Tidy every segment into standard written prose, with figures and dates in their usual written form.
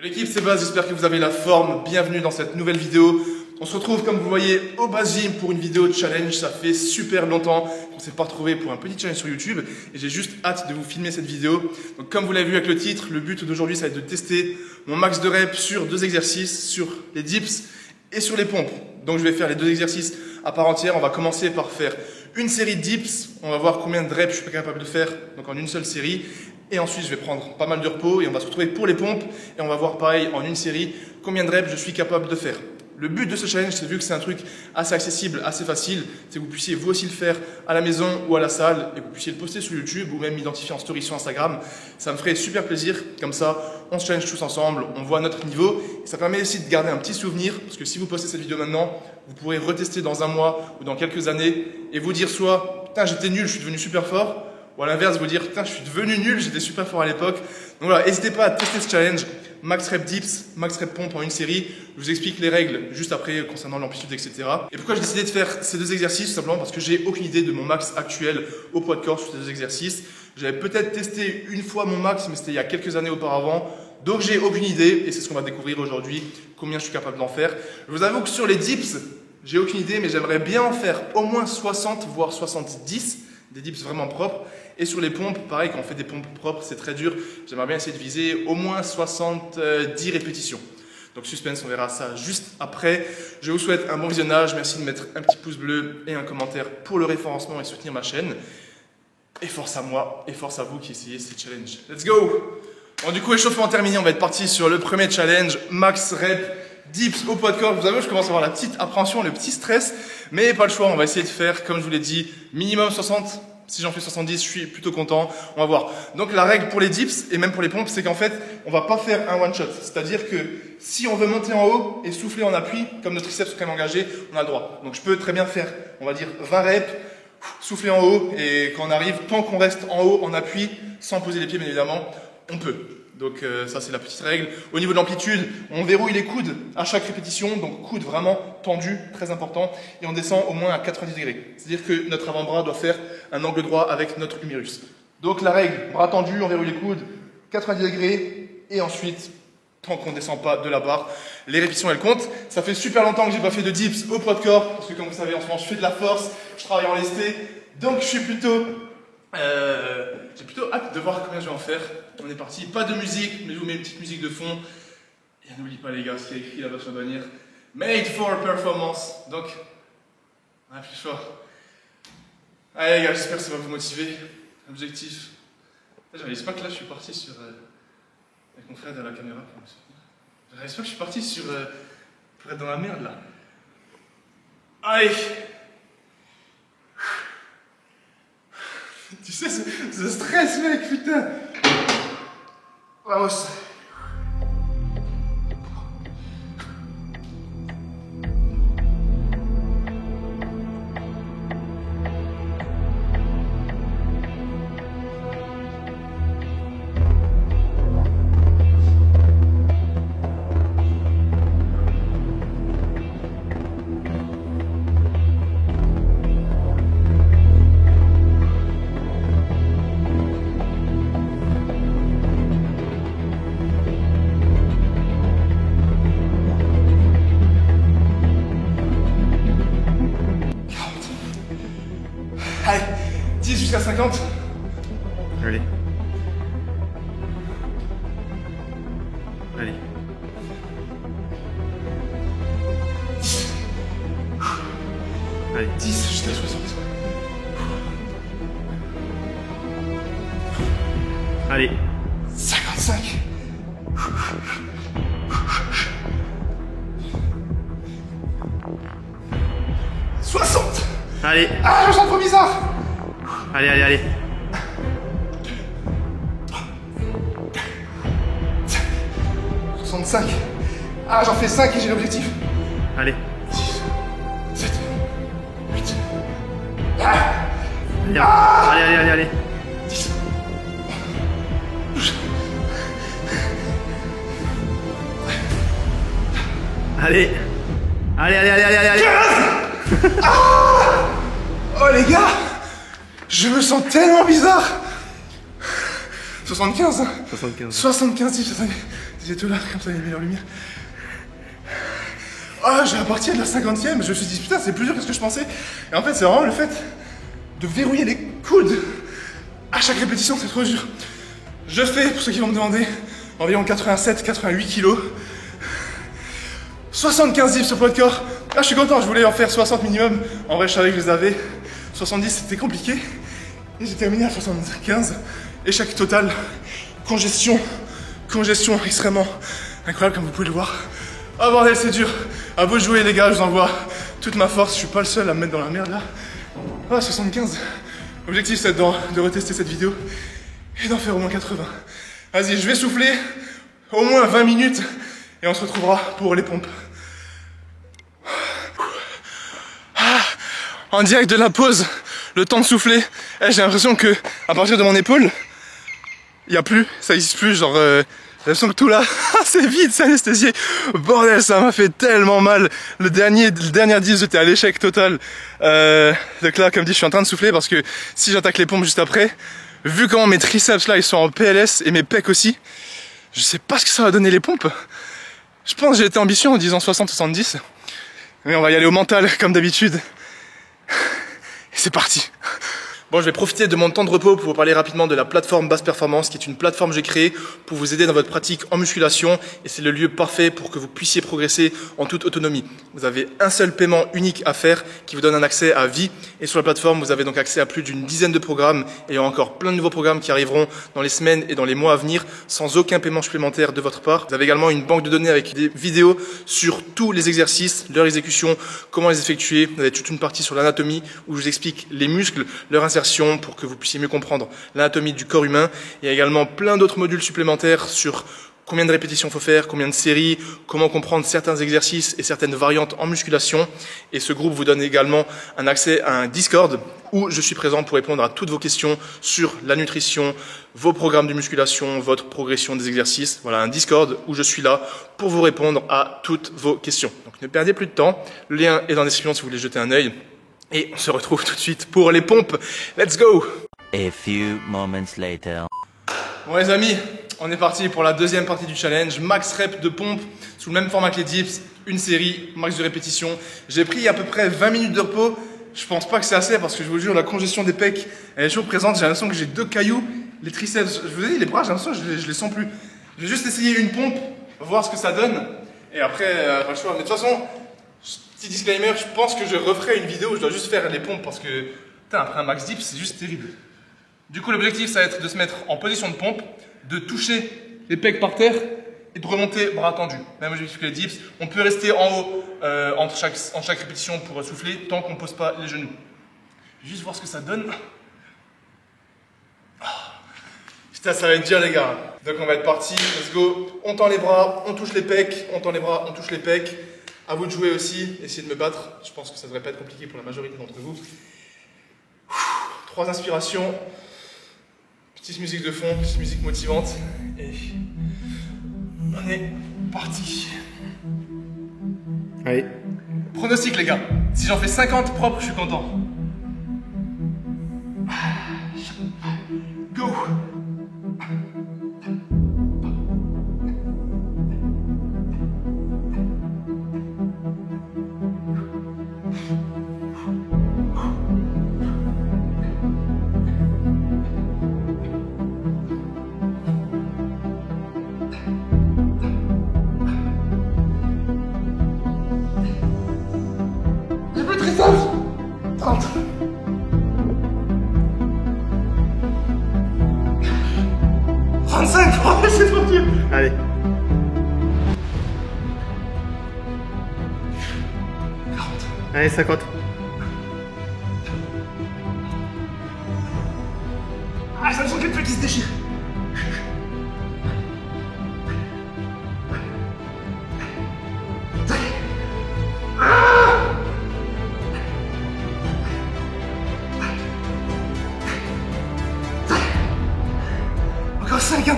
L'équipe, c'est Baz, j'espère que vous avez la forme. Bienvenue dans cette nouvelle vidéo. On se retrouve, comme vous voyez, au Baz Gym pour une vidéo de challenge. Ça fait super longtemps qu'on ne s'est pas retrouvé pour un petit challenge sur YouTube et j'ai juste hâte de vous filmer cette vidéo. Donc, comme vous l'avez vu avec le titre, le but d'aujourd'hui, ça va être de tester mon max de reps sur deux exercices, sur les dips et sur les pompes. Donc, je vais faire les deux exercices à part entière. On va commencer par faire une série de dips. On va voir combien de reps je suis capable de faire donc en une seule série. Et ensuite, je vais prendre pas mal de repos et on va se retrouver pour les pompes. Et on va voir pareil en une série combien de reps je suis capable de faire. Le but de ce challenge, c'est vu que c'est un truc assez accessible, assez facile, c'est que vous puissiez vous aussi le faire à la maison ou à la salle et que vous puissiez le poster sur YouTube ou même m'identifier en story sur Instagram. Ça me ferait super plaisir. Comme ça, on se challenge tous ensemble, on voit notre niveau. Et ça permet aussi de garder un petit souvenir parce que si vous postez cette vidéo maintenant, vous pourrez retester dans un mois ou dans quelques années et vous dire soit « Putain, j'étais nul, je suis devenu super fort » ou à l'inverse, vous dire, putain, je suis devenu nul, j'étais super fort à l'époque. Donc voilà, n'hésitez pas à tester ce challenge. Max rep dips, max rep pompe en une série. Je vous explique les règles juste après concernant l'amplitude, etc. Et pourquoi j'ai décidé de faire ces deux exercices? Tout simplement parce que j'ai aucune idée de mon max actuel au poids de corps sur ces deux exercices. J'avais peut-être testé une fois mon max, mais c'était il y a quelques années auparavant. Donc j'ai aucune idée et c'est ce qu'on va découvrir aujourd'hui, combien je suis capable d'en faire. Je vous avoue que sur les dips, j'ai aucune idée, mais j'aimerais bien en faire au moins 60, voire 70. Des dips vraiment propres. Et sur les pompes, pareil, quand on fait des pompes propres, c'est très dur. J'aimerais bien essayer de viser au moins 70 répétitions. Donc suspense, on verra ça juste après. Je vous souhaite un bon visionnage. Merci de mettre un petit pouce bleu et un commentaire pour le référencement et soutenir ma chaîne. Et force à moi et force à vous qui essayez ces challenges. Let's go! Bon, du coup, échauffement terminé. On va être parti sur le premier challenge. Max rep dips au poids de corps. Vous savez, je commence à avoir la petite appréhension, le petit stress. Mais pas le choix, on va essayer de faire, comme je vous l'ai dit, minimum 60. Si j'en fais 70, je suis plutôt content. On va voir. Donc la règle pour les dips et même pour les pompes, c'est qu'en fait, on va pas faire un one shot. C'est-à-dire que si on veut monter en haut et souffler en appui, comme nos triceps sont quand même engagés, on a le droit. Donc je peux très bien faire, on va dire 20 reps, souffler en haut et quand on arrive, tant qu'on reste en haut en appui, sans poser les pieds bien évidemment, on peut. Donc ça c'est la petite règle. Au niveau de l'amplitude, on verrouille les coudes à chaque répétition, donc coudes vraiment tendus, très important, et on descend au moins à 90 degrés. C'est-à-dire que notre avant-bras doit faire un angle droit avec notre humérus. Donc la règle, bras tendus, on verrouille les coudes, 90 degrés, et ensuite, tant qu'on ne descend pas de la barre, les répétitions elles comptent. Ça fait super longtemps que j'ai pas fait de dips au poids de corps, parce que comme vous savez en ce moment je fais de la force, je travaille en lesté, donc je suis plutôt... j'ai plutôt hâte de voir combien je vais en faire. On est parti, pas de musique, mais je vous mets une petite musique de fond. Et n'oublie pas les gars, ce qui est écrit là-bas sur la bannière. Made for performance. Donc, on a plus fort. Allez les gars, j'espère que ça va vous motiver. Objectif. Je réalise pas que là je suis parti sur... avec mon frère derrière la caméra. Je réalise pas que je suis parti sur... pour être dans la merde là. Allez. Tu sais, ce stress, mec, putain! Vamos! Allez, 10 jusqu'à 50. Allez. Allez. 10. Allez. 10 jusqu'à 60. Allez. 55. 60. Allez. Ah, je me sens trop bizarre. Allez, allez, allez. 65. Ah, j'en fais 5 et j'ai l'objectif. Allez. 6, 7, 8. Allez, allez, allez, allez, allez. 10. Allez. Allez, allez, allez, allez, allez, allez. 15. Ah, oh les gars, je me sens tellement bizarre. 75. 75. 75 dips, attendez. J'ai tout là, comme ça, il y a une meilleure lumière. Oh, j'ai la partie de la 50e, je me suis dit, putain, c'est plus dur que ce que je pensais. Et en fait, c'est vraiment le fait de verrouiller les coudes à chaque répétition, c'est trop dur. Je fais, pour ceux qui vont me demander, environ 87-88 kilos. 75 dips sur poids de corps. Là, je suis content, je voulais en faire 60 minimum. En vrai, je savais que je les avais. 70, c'était compliqué. Et j'ai terminé à 75. Échec total. Congestion extrêmement incroyable, comme vous pouvez le voir. Oh bordel, c'est dur. À vous de jouer, les gars, je vous envoie toute ma force. Je suis pas le seul à me mettre dans la merde là. Ah, 75. L'objectif, c'est de retester cette vidéo et d'en faire au moins 80. Vas-y, je vais souffler au moins 20 minutes et on se retrouvera pour les pompes. Ah, en direct de la pause, le temps de souffler. J'ai l'impression que à partir de mon épaule, il n'y a plus, ça n'existe plus, genre j'ai l'impression que tout là, c'est vide, c'est anesthésié. Bordel, ça m'a fait tellement mal. Le dernier 10, j'étais à l'échec total. Donc là, comme dit, je suis en train de souffler parce que si j'attaque les pompes juste après, vu comment mes triceps là, ils sont en PLS et mes pecs aussi, je sais pas ce que ça va donner les pompes. Je pense que j'ai été ambitieux en disant 60-70. Mais on va y aller au mental, comme d'habitude. Et c'est parti. Bon, je vais profiter de mon temps de repos pour vous parler rapidement de la plateforme Basse Performance, qui est une plateforme que j'ai créée pour vous aider dans votre pratique en musculation. Et c'est le lieu parfait pour que vous puissiez progresser en toute autonomie. Vous avez un seul paiement unique à faire qui vous donne un accès à vie. Et sur la plateforme, vous avez donc accès à plus d'une dizaine de programmes. Et il y a encore plein de nouveaux programmes qui arriveront dans les semaines et dans les mois à venir sans aucun paiement supplémentaire de votre part. Vous avez également une banque de données avec des vidéos sur tous les exercices, leur exécution, comment les effectuer. Vous avez toute une partie sur l'anatomie où je vous explique les muscles, leur insertion pour que vous puissiez mieux comprendre l'anatomie du corps humain. Il y a également plein d'autres modules supplémentaires sur combien de répétitions il faut faire, combien de séries, comment comprendre certains exercices et certaines variantes en musculation. Et ce groupe vous donne également un accès à un Discord où je suis présent pour répondre à toutes vos questions sur la nutrition, vos programmes de musculation, votre progression des exercices. Voilà, un Discord où je suis là pour vous répondre à toutes vos questions. Donc ne perdez plus de temps. Le lien est dans la description si vous voulez jeter un œil. Et on se retrouve tout de suite pour les pompes. Let's go! A few moments later. Bon les amis, on est parti pour la deuxième partie du challenge. Max rep de pompe sous le même format que les dips. Une série, max de répétition. J'ai pris à peu près 20 minutes de repos. Je pense pas que c'est assez parce que je vous jure, la congestion des pecs, elle est toujours présente. J'ai l'impression que j'ai deux cailloux. Les triceps, je vous ai dit, les bras, j'ai l'impression que je les sens plus. Je vais juste essayer une pompe, voir ce que ça donne. Et après, pas le choix. Mais de toute façon, petit disclaimer, je pense que je referai une vidéo où je dois juste faire les pompes parce que, putain, après un max dip, c'est juste terrible. Du coup, l'objectif, ça va être de se mettre en position de pompe, de toucher les pecs par terre et de remonter bras tendus. Même objectif que les dips. On peut rester en haut en chaque répétition pour souffler tant qu'on ne pose pas les genoux. Je vais juste voir ce que ça donne. Putain, ça va être dur, les gars. Donc, on va être parti. Let's go. On tend les bras, on touche les pecs. On tend les bras, on touche les pecs. À vous de jouer aussi, essayez de me battre. Je pense que ça ne devrait pas être compliqué pour la majorité d'entre vous. 3 inspirations. Petite musique de fond, petite musique motivante. Et on est parti. Allez. Pronostic les gars. Si j'en fais 50 propres, je suis content. Go! J'ai plus de triceps. 30. Oh, c'est trop dur. Allez. Allez, 50. Ah, ça me semble quelque chose qui se déchire. Encore 5 hein,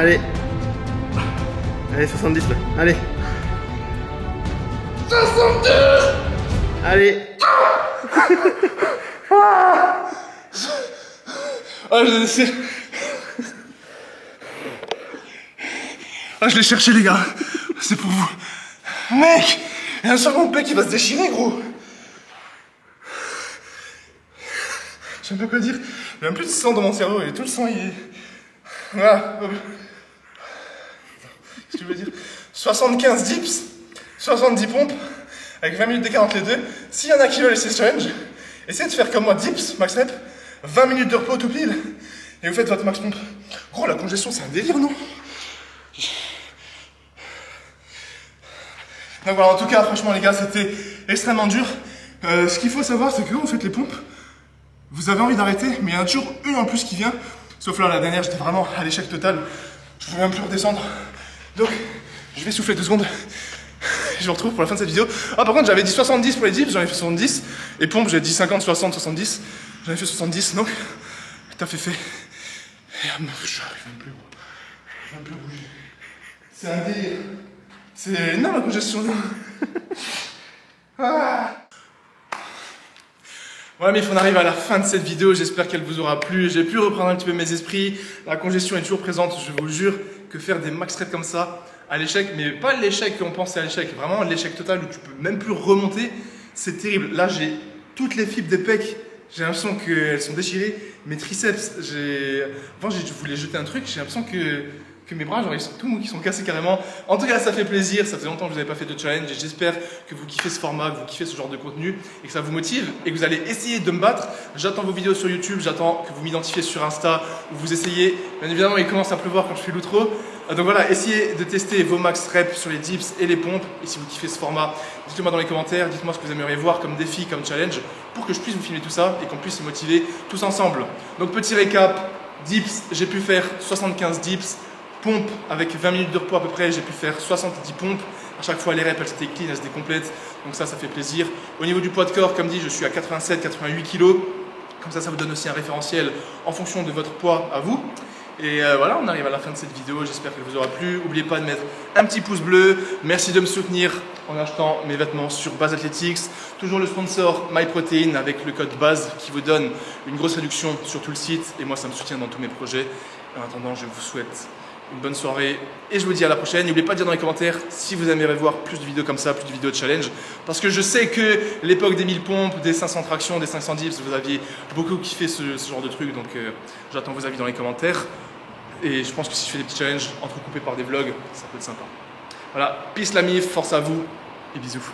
Allez. Allez, 70 là. Allez. 62. Allez. Ah, je l'ai cherché, les gars. C'est pour vous. Mec, il y a un second pec qui va se déchirer, gros. Je sais même pas quoi dire. Il n'y a même plus de sang dans mon cerveau. Et tout le sang, il est... Voilà. Qu'est-ce que je veux dire? 75 dips, 70 pompes, avec 20 minutes d'écart entre les deux. S'il y en a qui veulent essayer ce challenge, essayez de faire comme moi, dips, max rep, 20 minutes de repos tout pile, et vous faites votre max pompe. Gros, la congestion, c'est un délire, non? Donc voilà, en tout cas, franchement, les gars, c'était extrêmement dur. Ce qu'il faut savoir, c'est que quand vous faites les pompes, vous avez envie d'arrêter, mais il y en a toujours une en plus qui vient. Sauf là, la dernière, j'étais vraiment à l'échec total. Je pouvais même plus redescendre. Donc, je vais souffler 2 secondes. Je vous retrouve pour la fin de cette vidéo. Ah, par contre, j'avais dit 70 pour les dips, j'en ai fait 70. Et pompe, j'ai dit 50, 60, 70. J'en ai fait 70, donc, t'as fait. Et, je n'arrive même plus, gros. Je n'arrive même plus à bouger. C'est un délire. C'est énorme la congestion. Ah. Voilà, mais on arrive à la fin de cette vidéo, j'espère qu'elle vous aura plu. J'ai pu reprendre un petit peu mes esprits. La congestion est toujours présente, je vous jure que faire des max reps comme ça à l'échec, mais pas l'échec qu'on pensait à l'échec, vraiment l'échec total où tu peux même plus remonter, c'est terrible. Là, j'ai toutes les fibres des pecs, j'ai l'impression qu'elles sont déchirées. Mes triceps, avant, je voulais jeter un truc, j'ai l'impression que mes bras, genre, ils sont tout mous, qui sont cassés carrément. En tout cas, ça fait plaisir, ça fait longtemps que je n'avais pas fait de challenge et j'espère que vous kiffez ce format, que vous kiffez ce genre de contenu et que ça vous motive et que vous allez essayer de me battre. J'attends vos vidéos sur YouTube, j'attends que vous m'identifiez sur Insta ou vous essayez. Bien évidemment, il commence à pleuvoir quand je fais l'outro. Donc voilà, essayez de tester vos max reps sur les dips et les pompes. Et si vous kiffez ce format, dites-le moi dans les commentaires, dites-moi ce que vous aimeriez voir comme défi, comme challenge pour que je puisse vous filmer tout ça et qu'on puisse se motiver tous ensemble. Donc petit récap, dips, j'ai pu faire 75 dips. Pompe avec 20 minutes de repos à peu près, j'ai pu faire 70 pompes. À chaque fois, les reps, elles étaient clean, elles étaient complètes. Donc ça fait plaisir. Au niveau du poids de corps, comme dit, je suis à 87-88 kg. Comme ça vous donne aussi un référentiel en fonction de votre poids à vous. Et voilà, on arrive à la fin de cette vidéo. J'espère qu'elle vous aura plu. N'oubliez pas de mettre un petit pouce bleu. Merci de me soutenir en achetant mes vêtements sur Base Athletics. Toujours le sponsor MyProtein avec le code BASE qui vous donne une grosse réduction sur tout le site. Et moi, ça me soutient dans tous mes projets. En attendant, je vous souhaite une bonne soirée et je vous dis à la prochaine. N'oubliez pas de dire dans les commentaires si vous aimeriez voir plus de vidéos comme ça, plus de vidéos de challenge. Parce que je sais que l'époque des 1000 pompes, des 500 tractions, des 500 dips, vous aviez beaucoup kiffé ce genre de truc. Donc j'attends vos avis dans les commentaires. Et je pense que si je fais des petits challenges entrecoupés par des vlogs, ça peut être sympa. Voilà, peace la mif, force à vous et bisous.